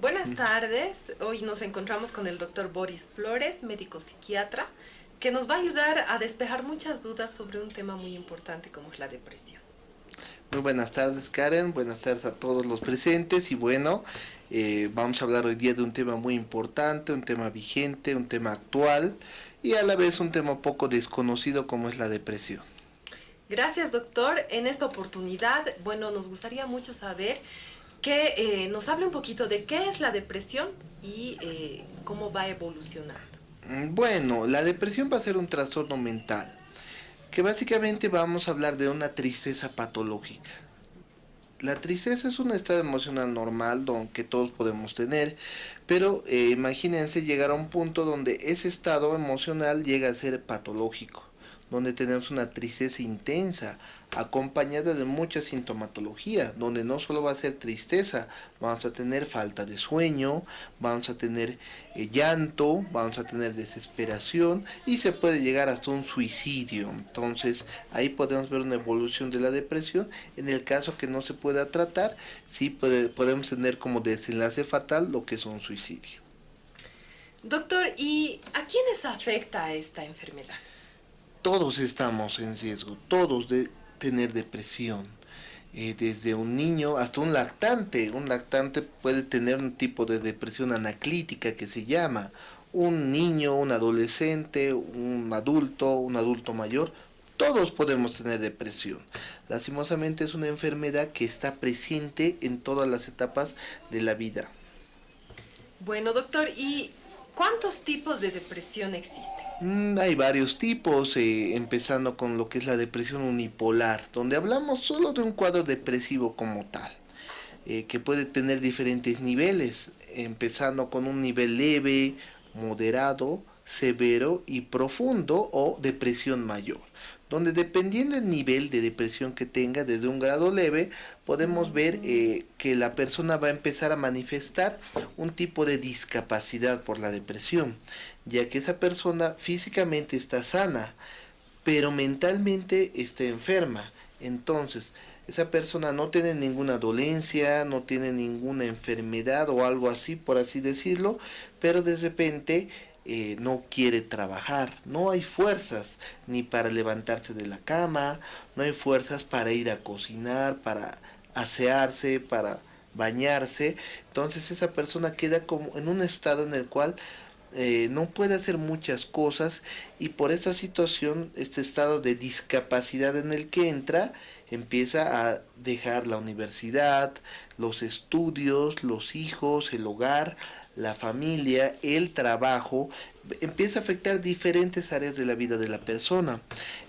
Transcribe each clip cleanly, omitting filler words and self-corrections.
Buenas tardes, hoy nos encontramos con el doctor Boris Flores, médico psiquiatra, que nos va a ayudar a despejar muchas dudas sobre un tema muy importante como es la depresión. Muy buenas tardes, Karen. Buenas tardes a todos los presentes. Y bueno, vamos a hablar hoy día de un tema muy importante, un tema vigente, un tema actual y a la vez un tema poco desconocido como es la depresión. Gracias, doctor. En esta oportunidad, nos gustaría mucho saber que nos hable un poquito de qué es la depresión y cómo va evolucionando. Bueno, la depresión va a ser un trastorno mental, que básicamente vamos a hablar de una tristeza patológica. La tristeza es un estado emocional normal que todos podemos tener, pero imagínense llegar a un punto donde ese estado emocional llega a ser patológico, donde tenemos una tristeza intensa, acompañada de mucha sintomatología, donde no solo va a ser tristeza, vamos a tener falta de sueño, vamos a tener llanto, vamos a tener desesperación y se puede llegar hasta un suicidio. Entonces ahí podemos ver una evolución de la depresión. En el caso que no se pueda tratar, sí podemos tener como desenlace fatal lo que es un suicidio. Doctor, ¿y a quiénes afecta esta enfermedad? Todos estamos en riesgo, todos de tener depresión. Desde un niño hasta un lactante puede tener un tipo de depresión anaclítica que se llama. Un niño, un adolescente, un adulto mayor, todos podemos tener depresión. Lastimosamente es una enfermedad que está presente en todas las etapas de la vida. Bueno, doctor, ¿y cuántos tipos de depresión existen? Hay varios tipos, empezando con lo que es la depresión unipolar, donde hablamos solo de un cuadro depresivo como tal, que puede tener diferentes niveles, empezando con un nivel leve, moderado, severo y profundo o depresión mayor, donde dependiendo del nivel de depresión que tenga, desde un grado leve, podemos ver que la persona va a empezar a manifestar un tipo de discapacidad por la depresión, ya que esa persona físicamente está sana, pero mentalmente está enferma. Entonces, esa persona no tiene ninguna dolencia, no tiene ninguna enfermedad o algo así, por así decirlo, pero de repente no quiere trabajar, no hay fuerzas ni para levantarse de la cama, no hay fuerzas para ir a cocinar, para asearse, para bañarse. Entonces esa persona queda como en un estado en el cual no puede hacer muchas cosas, y por esta situación, este estado de discapacidad en el que entra, empieza a dejar la universidad, los estudios, los hijos, el hogar, la familia, el trabajo, empieza a afectar diferentes áreas de la vida de la persona.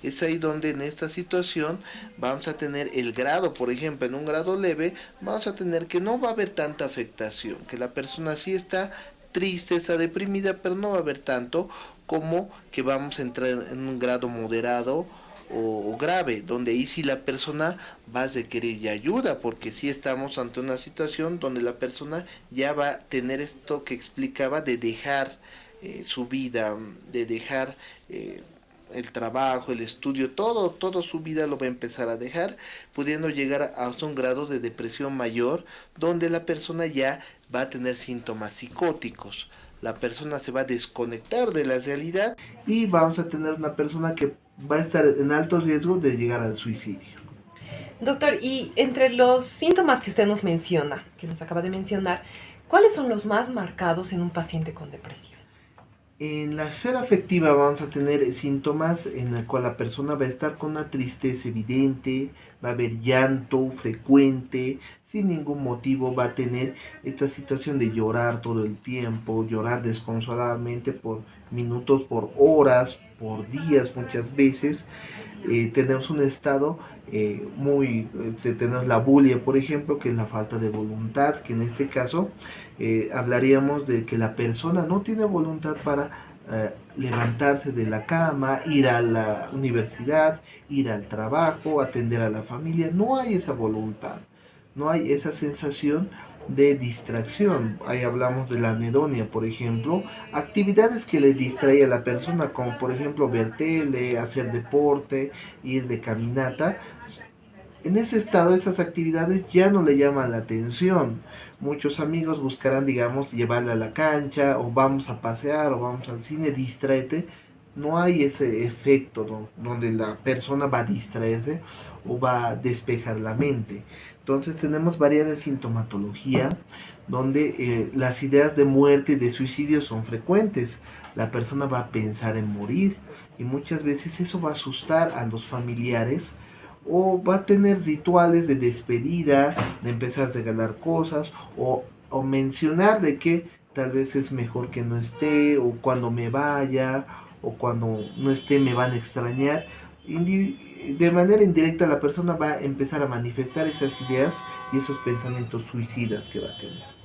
Es ahí donde en esta situación vamos a tener el grado, por ejemplo, en un grado leve, vamos a tener que no va a haber tanta afectación, que la persona sí está triste, está deprimida, pero no va a haber tanto como que vamos a entrar en un grado moderado o grave, donde ahí sí la persona va a requerir ya ayuda, porque sí estamos ante una situación donde la persona ya va a tener esto que explicaba de dejar su vida, de dejar el trabajo, el estudio, todo su vida lo va a empezar a dejar, pudiendo llegar hasta un grado de depresión mayor, donde la persona ya va a tener síntomas psicóticos. La persona se va a desconectar de la realidad y vamos a tener una persona que va a estar en alto riesgo de llegar al suicidio. Doctor, y entre los síntomas que usted nos menciona, que nos acaba de mencionar, ¿cuáles son los más marcados en un paciente con depresión? En la esfera afectiva vamos a tener síntomas en el cual la persona va a estar con una tristeza evidente, va a haber llanto frecuente, sin ningún motivo va a tener esta situación de llorar todo el tiempo, llorar desconsoladamente por minutos, por horas, por días muchas veces. Tenemos un estado tenemos la bulia, por ejemplo, que es la falta de voluntad, que en este caso hablaríamos de que la persona no tiene voluntad para levantarse de la cama, ir a la universidad, ir al trabajo, atender a la familia. No hay esa voluntad, no hay esa sensación de distracción. Ahí hablamos de la anedonia, por ejemplo, actividades que le distrae a la persona, como por ejemplo ver tele, hacer deporte, ir de caminata. en ese estado esas actividades ya no le llaman la atención. Muchos amigos buscarán, digamos, llevarle a la cancha o vamos a pasear o vamos al cine, distráete. No hay ese efecto donde la persona va a distraerse o va a despejar la mente. Entonces tenemos variada sintomatología donde las ideas de muerte y de suicidio son frecuentes. La persona va a pensar en morir y muchas veces eso va a asustar a los familiares o va a tener rituales de despedida, de empezar a regalar cosas o mencionar de que tal vez es mejor que no esté o cuando me vaya o cuando no esté me van a extrañar. De manera indirecta la persona va a empezar a manifestar esas ideas y esos pensamientos suicidas que va a tener.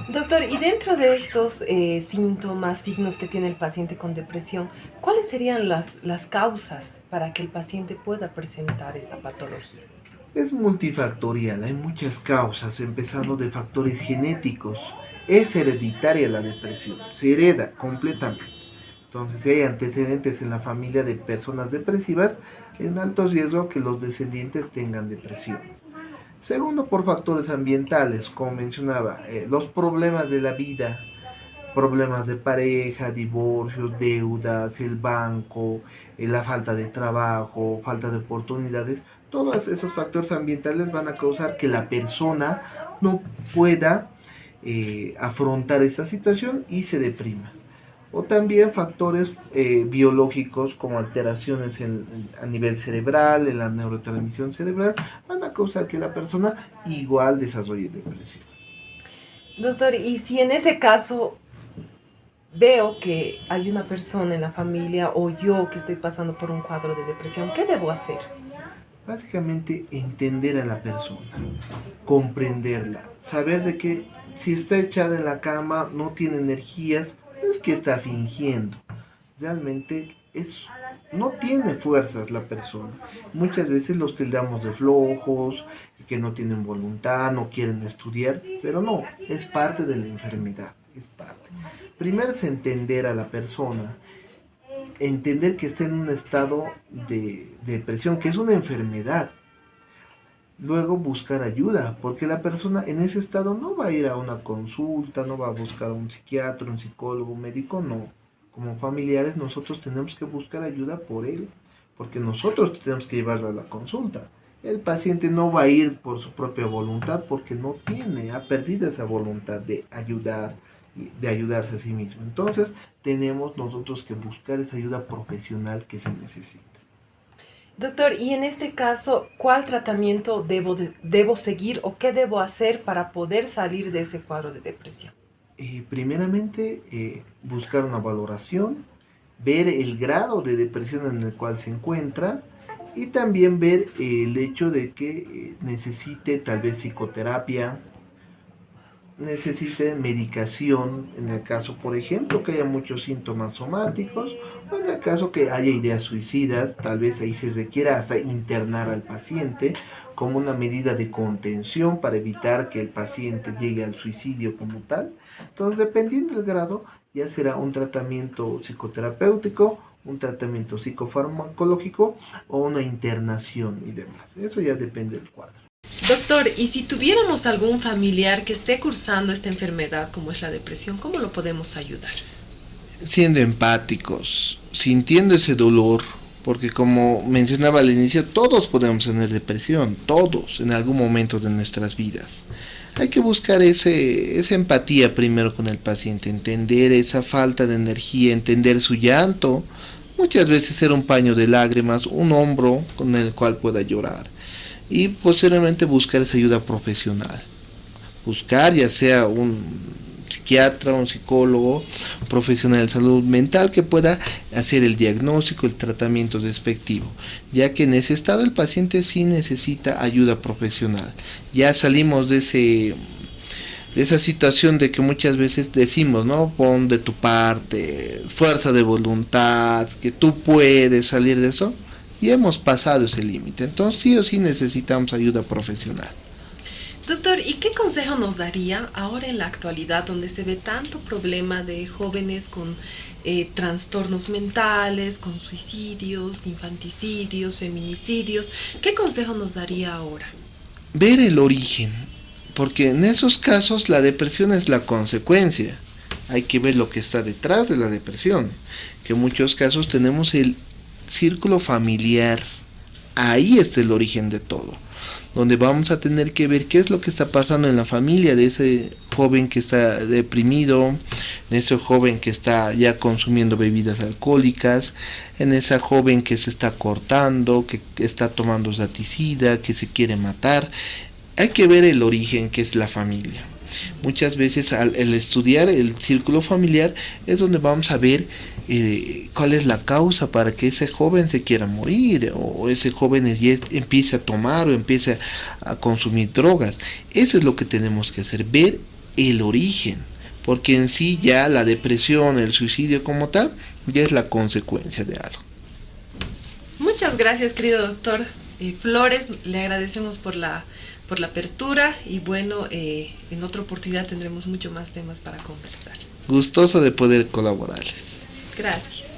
Doctor, y dentro de estos síntomas, signos que tiene el paciente con depresión, ¿cuáles serían las causas para que el paciente pueda presentar esta patología? Es multifactorial, hay muchas causas, empezando de factores genéticos. Es hereditaria la depresión, se hereda completamente. Entonces, si hay antecedentes en la familia de personas depresivas, hay un alto riesgo que los descendientes tengan depresión. Segundo, por factores ambientales, como mencionaba, los problemas de la vida, problemas de pareja, divorcios, deudas, el banco, la falta de trabajo, falta de oportunidades, todos esos factores ambientales van a causar que la persona no pueda afrontar esa situación y se deprima. O también factores biológicos como alteraciones a nivel cerebral, en la neurotransmisión cerebral, van a causar que la persona igual desarrolle depresión. Doctor, y si en ese caso veo que hay una persona en la familia o yo que estoy pasando por un cuadro de depresión, ¿qué debo hacer? Básicamente entender a la persona, comprenderla, saber de que si está echada en la cama no tiene energías, no es que está fingiendo, realmente no tiene fuerzas la persona. Muchas veces los tildamos de flojos, que no tienen voluntad, no quieren estudiar, pero no, es parte de la enfermedad, es parte. Primero es entender a la persona, entender que está en un estado de depresión, que es una enfermedad. Luego buscar ayuda, porque la persona en ese estado no va a ir a una consulta, no va a buscar a un psiquiatra, un psicólogo, un médico, no. Como familiares nosotros tenemos que buscar ayuda por él, porque nosotros tenemos que llevarlo a la consulta. El paciente no va a ir por su propia voluntad porque no tiene, ha perdido esa voluntad de ayudar, de ayudarse a sí mismo. Entonces tenemos nosotros que buscar esa ayuda profesional que se necesita. Doctor, y en este caso, ¿cuál tratamiento debo seguir o qué debo hacer para poder salir de ese cuadro de depresión? Primeramente, buscar una valoración, ver el grado de depresión en el cual se encuentra y también ver el hecho de que necesite tal vez psicoterapia, necesite medicación, en el caso, por ejemplo, que haya muchos síntomas somáticos, o en el caso que haya ideas suicidas, tal vez ahí se requiera hasta internar al paciente como una medida de contención para evitar que el paciente llegue al suicidio como tal. Entonces, dependiendo del grado, ya será un tratamiento psicoterapéutico, un tratamiento psicofarmacológico o una internación y demás. Eso ya depende del cuadro. Doctor, y si tuviéramos algún familiar que esté cursando esta enfermedad como es la depresión, ¿cómo lo podemos ayudar? Siendo empáticos, sintiendo ese dolor, porque como mencionaba al inicio, todos podemos tener depresión, todos, en algún momento de nuestras vidas. Hay que buscar esa empatía primero con el paciente, entender esa falta de energía, entender su llanto, muchas veces ser un paño de lágrimas, un hombro con el cual pueda llorar. Y posteriormente buscar esa ayuda profesional. Buscar ya sea un psiquiatra, un psicólogo, profesional de salud mental que pueda hacer el diagnóstico, el tratamiento respectivo, ya que en ese estado el paciente sí necesita ayuda profesional. Ya salimos de esa situación de que muchas veces decimos, ¿no? Pon de tu parte, fuerza de voluntad, que tú puedes salir de eso. Y hemos pasado ese límite, entonces sí o sí necesitamos ayuda profesional. Doctor, ¿y qué consejo nos daría ahora en la actualidad donde se ve tanto problema de jóvenes con trastornos mentales, con suicidios, infanticidios, feminicidios? ¿Qué consejo nos daría ahora? Ver el origen, porque en esos casos la depresión es la consecuencia. Hay que ver lo que está detrás de la depresión, que en muchos casos tenemos el círculo familiar. Ahí está el origen de todo, donde vamos a tener que ver qué es lo que está pasando en la familia de ese joven que está deprimido, de ese joven que está ya consumiendo bebidas alcohólicas, en esa joven que se está cortando, que está tomando saticida, que se quiere matar. Hay que ver el origen, que es la familia. Muchas veces al estudiar el círculo familiar es donde vamos a ver cuál es la causa para que ese joven se quiera morir o ese joven ya empiece a tomar o empiece a consumir drogas. Eso es lo que tenemos que hacer, ver el origen, porque en sí ya la depresión, el suicidio como tal, ya es la consecuencia de algo. Muchas gracias, querido doctor Flores. Le agradecemos por la apertura y bueno, en otra oportunidad tendremos mucho más temas para conversar. Gustoso de poder colaborarles. Gracias.